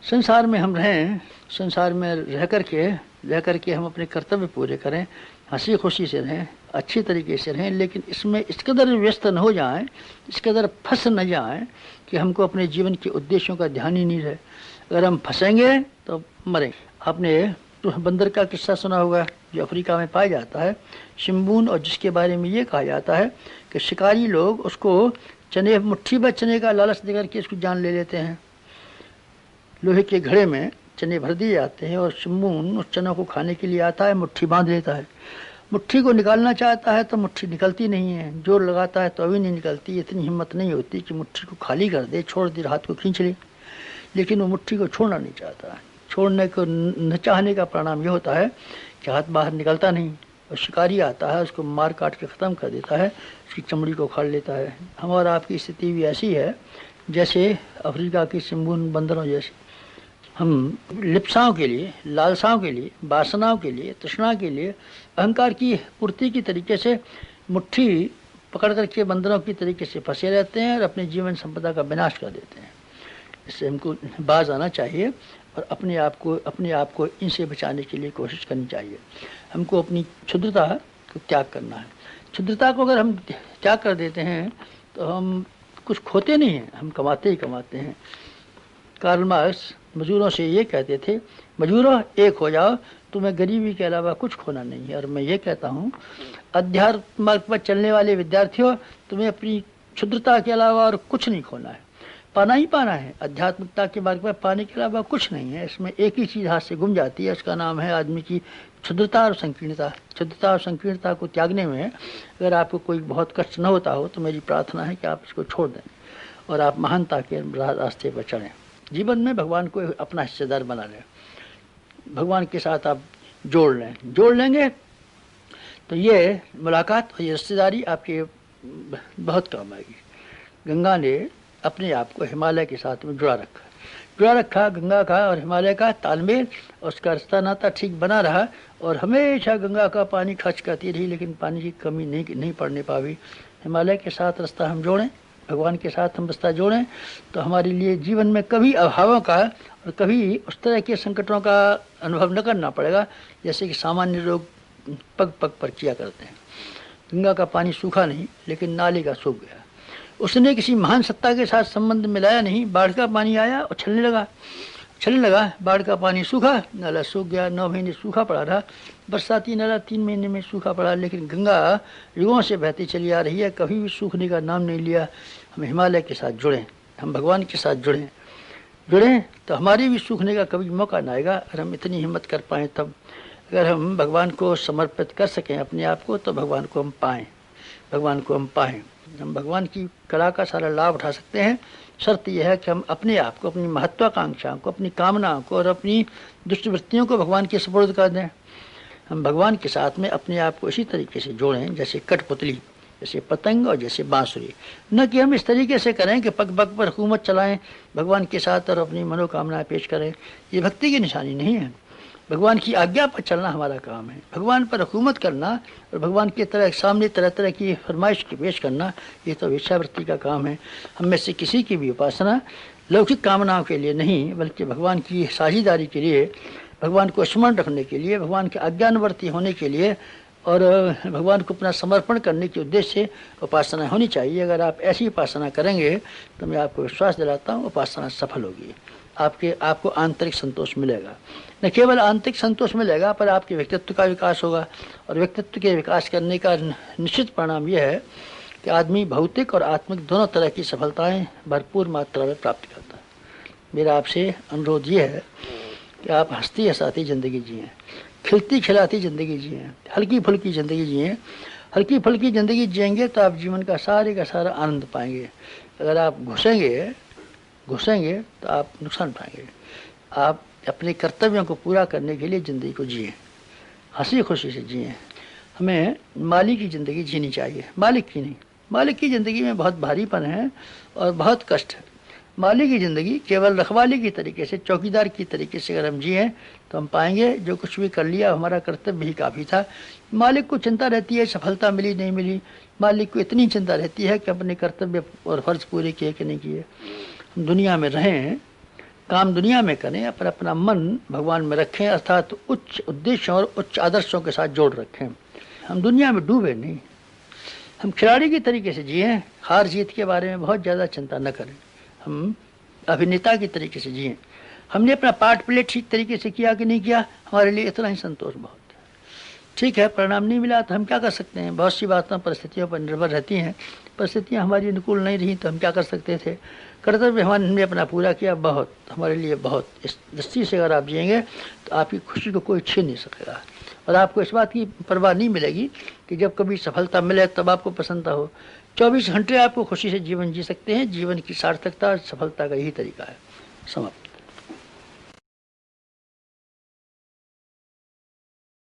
संसार में हम रहें, संसार में रह करके हम अपने कर्तव्य पूरे करें, हंसी खुशी से रहें, अच्छी तरीके से रहें, लेकिन इसमें इस कदर व्यस्त न हो जाएं, इस कदर फंस न जाएं कि हमको अपने जीवन के उद्देश्यों का ध्यान ही नहीं रहे। अगर हम फंसेंगे तो मरें। आपने बंदर का किस्सा सुना होगा जो अफ्रीका में पाया जाता है, शिम्बून, और जिसके बारे में ये कहा जाता है कि शिकारी लोग उसको चने, मुट्ठी भर चने का लालच देकर के इसको जान ले लेते हैं। लोहे के घड़े में चने भर दिए जाते हैं और शिम्बून उस चनों को खाने के लिए आता है, मुट्ठी बांध लेता है। मुट्ठी को निकालना चाहता है तो मुट्ठी निकलती नहीं है, जोर लगाता है तो अभी नहीं निकलती। इतनी हिम्मत नहीं होती कि मुट्ठी को खाली कर दे, छोड़ दे, हाथ को खींच ले, लेकिन वो मुट्ठी को छोड़ना नहीं चाहता। छोड़ने को न चाहने का परिणाम ये होता है कि हाथ बाहर निकलता नहीं, और शिकारी आता है, उसको मार काट के ख़त्म कर देता है, उसकी चमड़ी को उखाड़ लेता है। हमारा आपकी स्थिति भी ऐसी है जैसे अफ्रीका की शिम्बून बंदरों जैसी। हम लिप्साओं के लिए, लालसाओं के लिए, वासनाओं के लिए, तृष्णा के लिए, अहंकार की पूर्ति की तरीके से मुट्ठी पकड़ करके बंदरों की तरीके से फंसे रहते हैं और अपने जीवन संपदा का विनाश कर देते हैं। इससे हमको बाज आना चाहिए और अपने आप को इनसे बचाने के लिए कोशिश करनी चाहिए। हमको अपनी क्षुद्रता को त्याग करना है। क्षुद्रता को अगर हम त्याग कर देते हैं तो हम कुछ खोते नहीं हैं, हम कमाते ही कमाते हैं। कार्ल मार्क्स मजदूरों से ये कहते थे, मजदूरों एक हो जाओ, तुम्हें गरीबी के अलावा कुछ खोना नहीं है। और मैं ये कहता हूँ, अध्यात्म मार्ग पर चलने वाले विद्यार्थियों, तुम्हें अपनी क्षुद्रता के अलावा और कुछ नहीं खोना है, पाना ही पाना है। आध्यात्मिकता के मार्ग पर पाने के अलावा कुछ नहीं है। इसमें एक ही चीज़ हाथ से गुम जाती है, उसका नाम है आदमी की क्षुद्रता और संकीर्णता। क्षुद्रता और संकीर्णता को त्यागने में अगर आपको कोई बहुत कष्ट न होता हो तो मेरी प्रार्थना है कि आप इसको छोड़ दें और आप महानता के रास्ते पर चढ़ें। जीवन में भगवान को अपना हिस्सेदार बना लें, भगवान के साथ आप जोड़ लेंगे तो ये मुलाकात और ये रिश्तेदारी आपके बहुत काम आएगी। गंगा ने अपने आप को हिमालय के साथ में जुड़ा रखा। गंगा का और हिमालय का तालमेल और उसका रिश्ता नाता ठीक बना रहा और हमेशा गंगा का पानी खर्च करती रही, लेकिन पानी की कमी नहीं पड़ने पाई। हिमालय के साथ रास्ता हम जोड़ें, भगवान के साथ हम रास्ता जोड़ें तो हमारे लिए जीवन में कभी अभावों का और कभी उस तरह के संकटों का अनुभव न करना पड़ेगा जैसे कि सामान्य लोग पग पग पर किया करते हैं। गंगा का पानी सूखा नहीं, लेकिन नाले का सूख गया। उसने किसी महान सत्ता के साथ संबंध मिलाया नहीं। बाढ़ का पानी आया और छलने लगा, बाढ़ का पानी सूखा, नाला सूख गया। 9 महीने सूखा पड़ा रहा, बरसाती नाला 3 महीने में सूखा पड़ा, लेकिन गंगा युगों से बहती चली आ रही है, कभी भी सूखने का नाम नहीं लिया। हम हिमालय के साथ जुड़ें, हम भगवान के साथ जुड़ें तो हमारी भी सूखने का कभी मौका ना आएगा। अगर हम इतनी हिम्मत कर पाएँ तब, अगर हम भगवान को समर्पित कर सकें अपने आप को, तो भगवान को हम पाएँ। हम भगवान की कला का सारा लाभ उठा सकते हैं। शर्त यह है कि हम अपने आप को, अपनी महत्वाकांक्षाओं को, अपनी कामनाओं को और अपनी दुष्टवृत्तियों को भगवान के सुपुर्द कर दें। हम भगवान के साथ में अपने आप को इसी तरीके से जोड़ें जैसे कठपुतली, जैसे पतंग और जैसे बांसुरी। न कि हम इस तरीके से करें कि पग पग पर हुकूमत चलाएं भगवान के साथ और अपनी मनोकामनाएं पेश करें। ये भक्ति की निशानी नहीं है। भगवान की आज्ञा पर चलना हमारा काम है। भगवान पर हुकूमत करना और भगवान के सामने तरह तरह की फरमाइश की पेश करना, ये तो वेश्यावृत्ति का काम है। हम में से किसी की भी उपासना लौकिक कामनाओं के लिए नहीं, बल्कि भगवान की साझीदारी के लिए, भगवान को स्मरण रखने के लिए, भगवान के आज्ञानुवर्ती होने के लिए और भगवान को अपना समर्पण करने के उद्देश्य से उपासना होनी चाहिए। अगर आप ऐसी उपासना करेंगे तो मैं आपको विश्वास दिलाता हूँ उपासना सफल होगी। आपको आंतरिक संतोष मिलेगा। न केवल आंतरिक संतोष मिलेगा, पर आपके व्यक्तित्व का विकास होगा। और व्यक्तित्व के विकास करने का निश्चित परिणाम यह है कि आदमी भौतिक और आत्मिक दोनों तरह की सफलताएं भरपूर मात्रा में प्राप्त करता है। मेरा आपसे अनुरोध ये है कि आप हंसती हंसाती ज़िंदगी जिएँ, खिलती खिलाती ज़िंदगी जिएँ, हल्की फुल्की ज़िंदगी जिएँ। हल्की फुल्की ज़िंदगी जिएंगे तो आप जीवन का सारा आनंद पाएंगे। अगर आप घुसेंगे तो आप नुकसान पाएंगे। आप अपने कर्तव्यों को पूरा करने के लिए ज़िंदगी को जिए, हंसी खुशी से जिए। हमें मालिक की ज़िंदगी जीनी चाहिए, मालिक की नहीं। मालिक की ज़िंदगी में बहुत भारीपन है और बहुत कष्ट है। मालिक की ज़िंदगी केवल रखवाली की तरीके से, चौकीदार की तरीके से अगर हम जिए तो हम पाएंगे जो कुछ भी कर लिया हमारा कर्तव्य ही काफ़ी था। मालिक को चिंता रहती है सफलता मिली नहीं मिली, मालिक को इतनी चिंता रहती है कि अपने कर्तव्य और फर्ज पूरे किए कि नहीं किए। हम दुनिया में रहें काम दुनिया में करें पर अपना मन भगवान में रखें, अर्थात उच्च उद्देश्यों और उच्च आदर्शों के साथ जोड़ रखें। हम दुनिया में डूबे नहीं, हम खिलाड़ी की तरीके से जिएं, हार जीत के बारे में बहुत ज़्यादा चिंता न करें, हम अभिनेता की तरीके से जिएं। हमने अपना पार्ट प्ले ठीक तरीके से किया कि नहीं किया, हमारे लिए इतना ही संतोष बहुत है। ठीक है, परिणाम नहीं मिला तो हम क्या कर सकते हैं, बहुत सी बातें परिस्थितियों पर निर्भर रहती हैं, परिस्थितियाँ हमारी अनुकूल नहीं रही तो हम क्या कर सकते थे। कर्तव्य हमने अपना पूरा किया, बहुत हमारे लिए बहुत। इस दृष्टि से अगर आप जिएंगे तो आपकी खुशी को कोई छीन नहीं सकेगा, और आपको इस बात की परवाह नहीं मिलेगी कि जब कभी सफलता मिले तब आपको प्रसन्नता हो। 24 घंटे आपको खुशी से जीवन जी सकते हैं। जीवन की सार्थकता और सफलता का यही तरीका है। समाप्त।